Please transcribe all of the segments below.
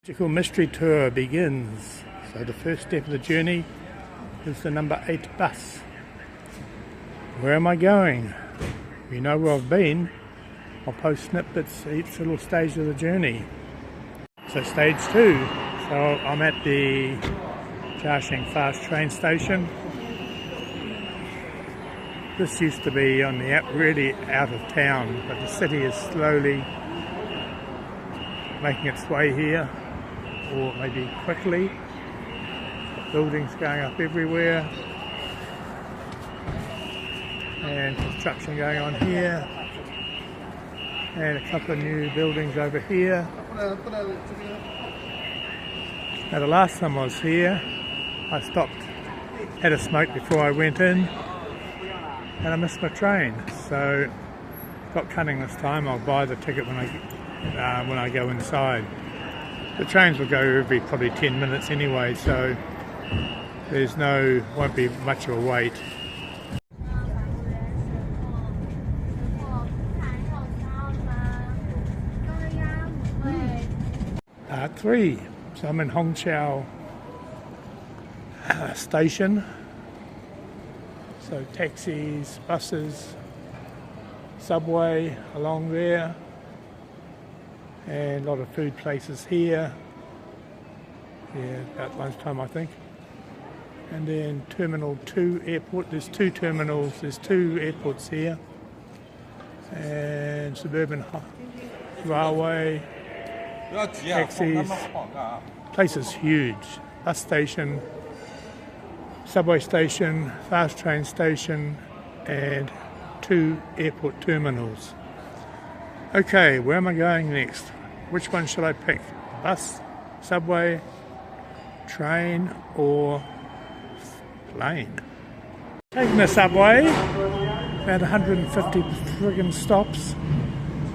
Magical Mystery Tour begins. So the first step of the journey is the number 8 bus. Where am I going? You know where I've been. I'll post snippets each little stage of the journey. So stage 2. So I'm at the Jiaxing fast train station. This used to be on the really out of town, but the city is slowly making its way here, or maybe quickly. Buildings going up everywhere, and construction going on here, and a couple of new buildings over here. Now the last time I was here, I stopped, had a smoke before I went in, and I missed my train. So got cunning this time. I'll buy the ticket when I go inside. The trains will go every probably 10 minutes anyway, so won't be much of a wait. 3. So I'm in Hongqiao station. So taxis, buses, subway along there, and a lot of food places here. Yeah, about lunchtime I think. And then Terminal 2 airport. There's 2 terminals, there's 2 airports here. And suburban railway, taxis. Place is huge. Bus station, subway station, fast train station, and 2 airport terminals. Okay, where am I going next? Which one should I pick? Bus, subway, train, or plane? Taking the subway, about 150 friggin' stops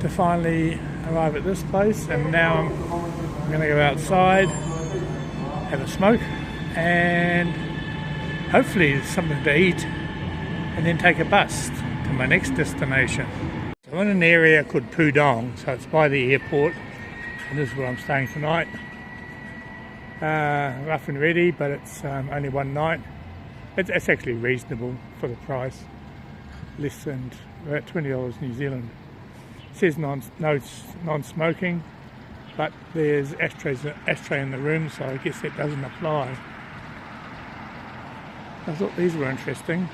to finally arrive at this place, and now I'm going to go outside, have a smoke, and hopefully something to eat, and then take a bus to my next destination. So I'm in an area called Pudong, so it's by the airport, and this is where I'm staying tonight. Rough and ready, but it's only one night. It's actually reasonable for the price, less than about $20 New Zealand. It says non-smoking, but there's ashtray in the room, so I guess that doesn't apply. I thought these were interesting.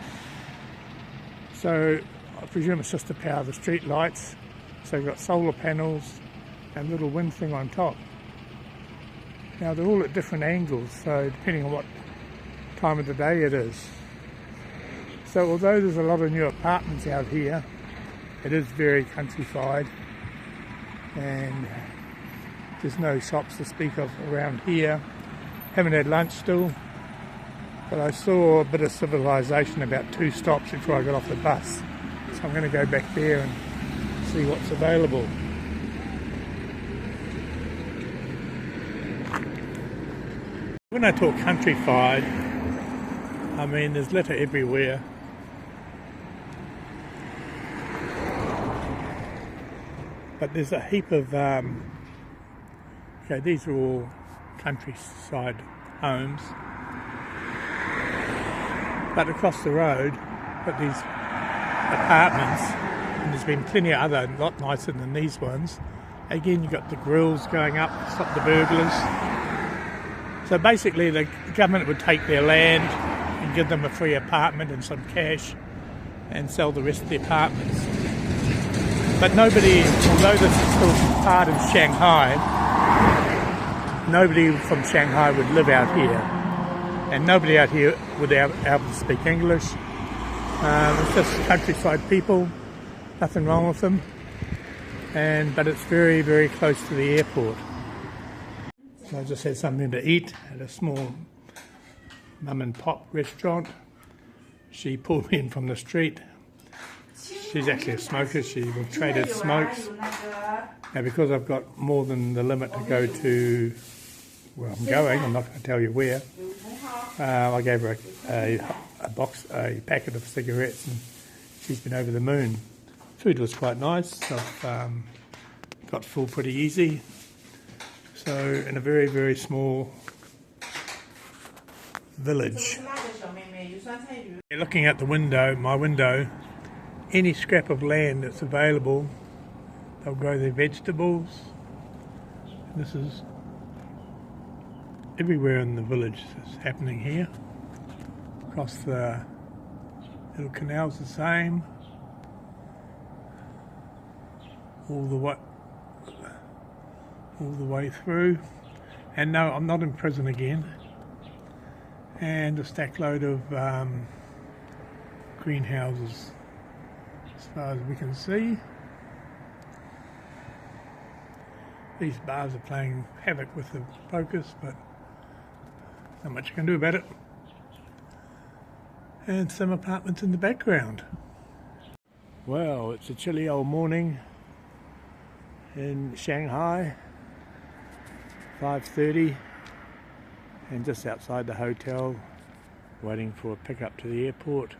So I presume it's just to power the street lights. So you've got solar panels and a little wind thing on top. Now they're all at different angles, so depending on what time of the day it is. So although there's a lot of new apartments out here, it is very countrified, and there's no shops to speak of around here. Haven't had lunch still, but I saw a bit of civilization about 2 stops before I got off the bus. So I'm going to go back there and see what's available. When I talk countrified, I mean there's litter everywhere. But there's a heap of, okay, these are all countryside homes. But across the road, got these apartments, and there's been plenty of other, a lot nicer than these ones. Again, you've got the grills going up to stop the burglars. So basically the government would take their land and give them a free apartment and some cash and sell the rest of the apartments. But nobody, although this is still part of Shanghai, nobody from Shanghai would live out here. And nobody out here would be able to speak English. It's just countryside people, nothing wrong with them. But it's very, very close to the airport. So I just had something to eat at a small mum and pop restaurant. She pulled me in from the street. She's actually a smoker, she will trade her smokes. Now because I've got more than the limit to go to where I'm going, I'm not going to tell you where, I gave her a packet of cigarettes, and she's been over the moon. Food was quite nice. I've got full pretty easy. So in a very, very small village. Looking at the window, my window, any scrap of land that's available, they'll grow their vegetables. This is everywhere in the village that's happening here. Across the little canal's the same. All the way through. And no, I'm not in prison again. And a stack load of greenhouses as far as we can see. These bars are playing havoc with the focus, but not much you can do about it. And some apartments in the background. Well, it's a chilly old morning in Shanghai, 5:30, and just outside the hotel, waiting for a pickup to the airport.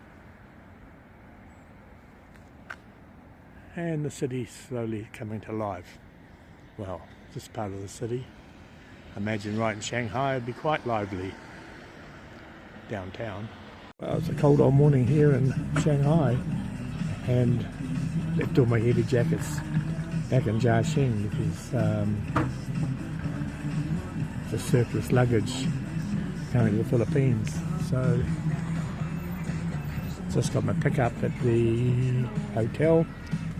And the city's slowly coming to life. Well, this part of the city. I imagine right in Shanghai it'd be quite lively downtown. Well, it's a cold old morning here in Shanghai, and left all my heavy jackets back in Jiaxing because the surplus luggage coming to the Philippines. So just got my pickup at the hotel,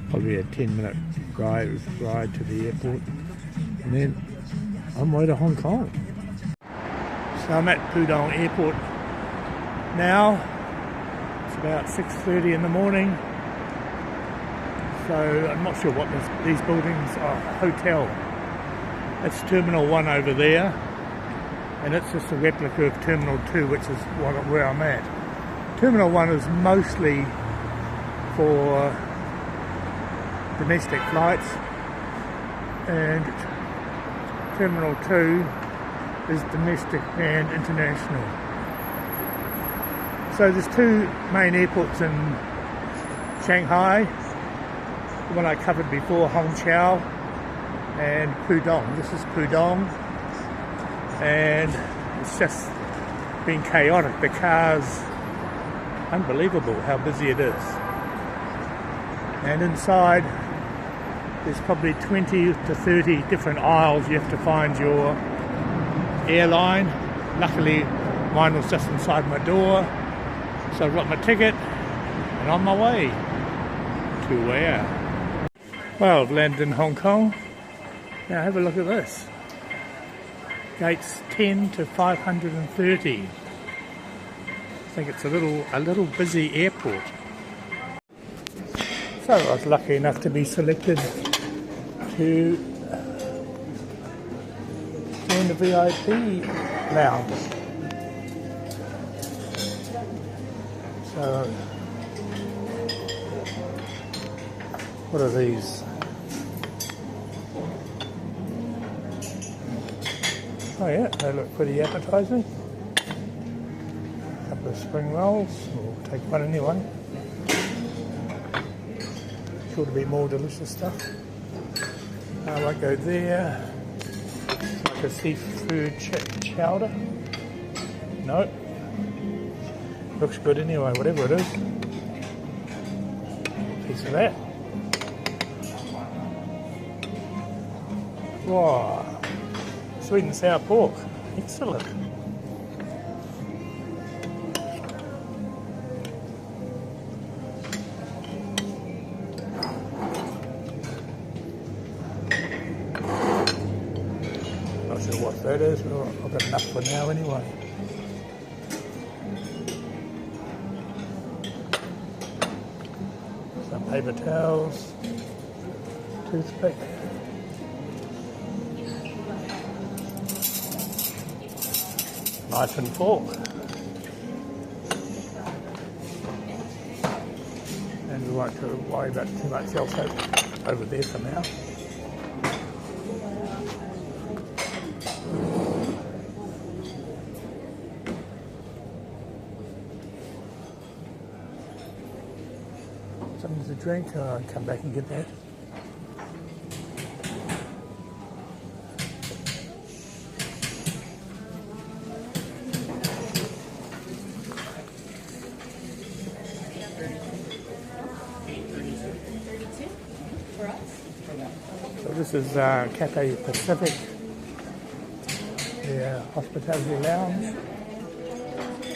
probably a 10-minute ride to the airport, and then on my way to Hong Kong. So I'm at Pudong Airport now. It's about 6:30 in the morning. So I'm not sure what these buildings are. Hotel. It's Terminal 1 over there, and it's just a replica of Terminal 2, which is where I'm at. Terminal 1 is mostly for domestic flights, and Terminal 2 is domestic and international. So there's two main airports in Shanghai. The one I covered before, Hongqiao, and Pudong. This is Pudong, and it's just been chaotic. The cars, unbelievable how busy it is. And inside there's probably 20 to 30 different aisles you have to find your airline. Luckily mine was just inside my door, so I've got my ticket and on my way to where? Well, I've landed in Hong Kong. Now have a look at this. Gates 10 to 530. I think it's a little busy airport. So I was lucky enough to be selected to join the VIP lounge. So what are these? Oh yeah, they look pretty appetising. A couple of spring rolls. We'll take one anyway. Sure to be more delicious stuff. I won't go there. It's like a seafood chowder. No. Looks good anyway, whatever it is. Piece of that. Wow. Sweet and sour pork. Excellent. Not sure what that is, but I've got enough for now anyway. Some paper towels, toothpick. Knife and fork. And we won't worry about too much else over there for now. Something to drink, I'll come back and get that. This is Cathay Pacific, the hospitality lounge.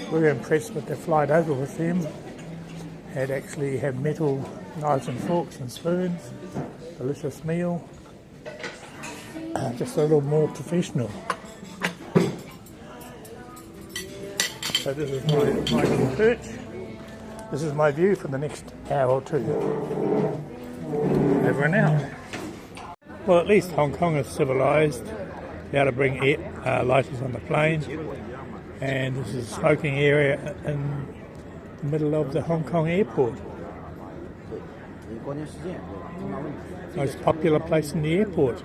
We were impressed with the flight over with them. It actually had metal knives and forks and spoons. Delicious meal. Just a little more professional. So this is my little perch. This is my view for the next hour or two. Over and out. Well, at least Hong Kong is civilised. Be able to bring lighters on the plane. And this is a smoking area in the middle of the Hong Kong airport. Most popular place in the airport.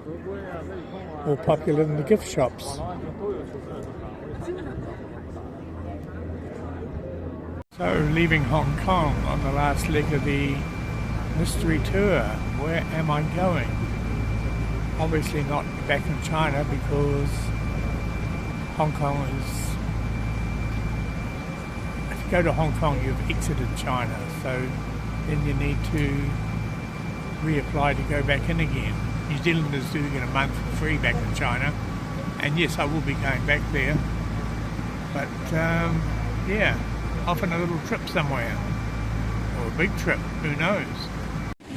More popular than the gift shops. So, leaving Hong Kong on the last leg of the mystery tour. Where am I going? Obviously not back in China, because Hong Kong is... If you go to Hong Kong, you've exited China, so then you need to reapply to go back in again. New Zealanders do get a month free back in China, and yes, I will be going back there, but yeah, off on a little trip somewhere, or a big trip, who knows.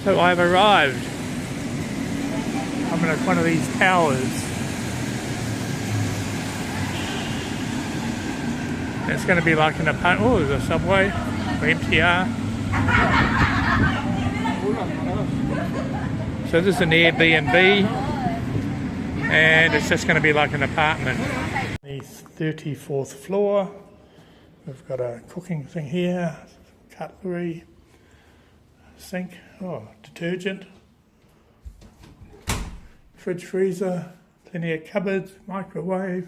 So I've arrived. I'm at one of these towers. It's going to be like an apartment. Oh, there's a subway for MTR. So this is an Airbnb, and it's just going to be like an apartment. The 34th floor. We've got a cooking thing here, cutlery, sink, detergent, fridge, freezer, plenty of cupboards, microwave,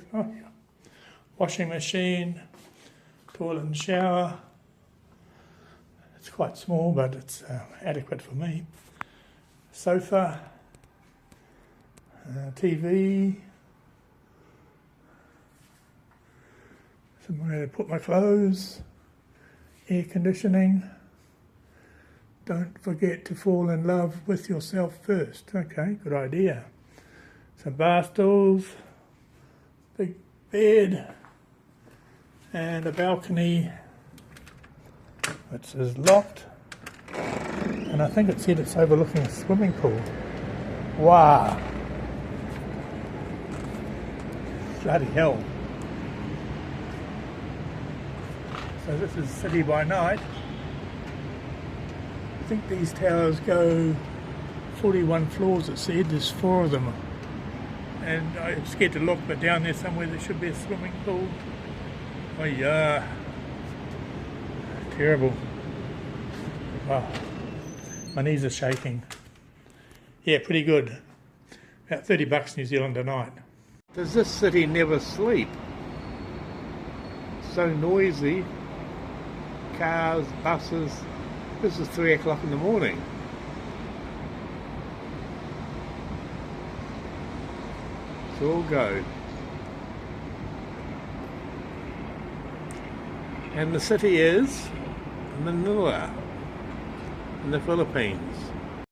washing machine, toilet and shower. It's quite small, but it's adequate for me. Sofa, TV, somewhere to put my clothes, air conditioning. Don't forget to fall in love with yourself first. Okay, good idea. Some bar stools, big bed, and a balcony which is locked. And I think it said it's overlooking a swimming pool. Wow. Bloody hell. So this is City by Night. I think these towers go 41 floors, it said. There's 4 of them. And I'm scared to look, but down there somewhere there should be a swimming pool. Oh yeah. Terrible. Wow. My knees are shaking. Yeah, pretty good. About $30 New Zealand a night. Does this city never sleep? So noisy. Cars, buses. This is 3 o'clock in the morning. It's all go. And the city is Manila in the Philippines.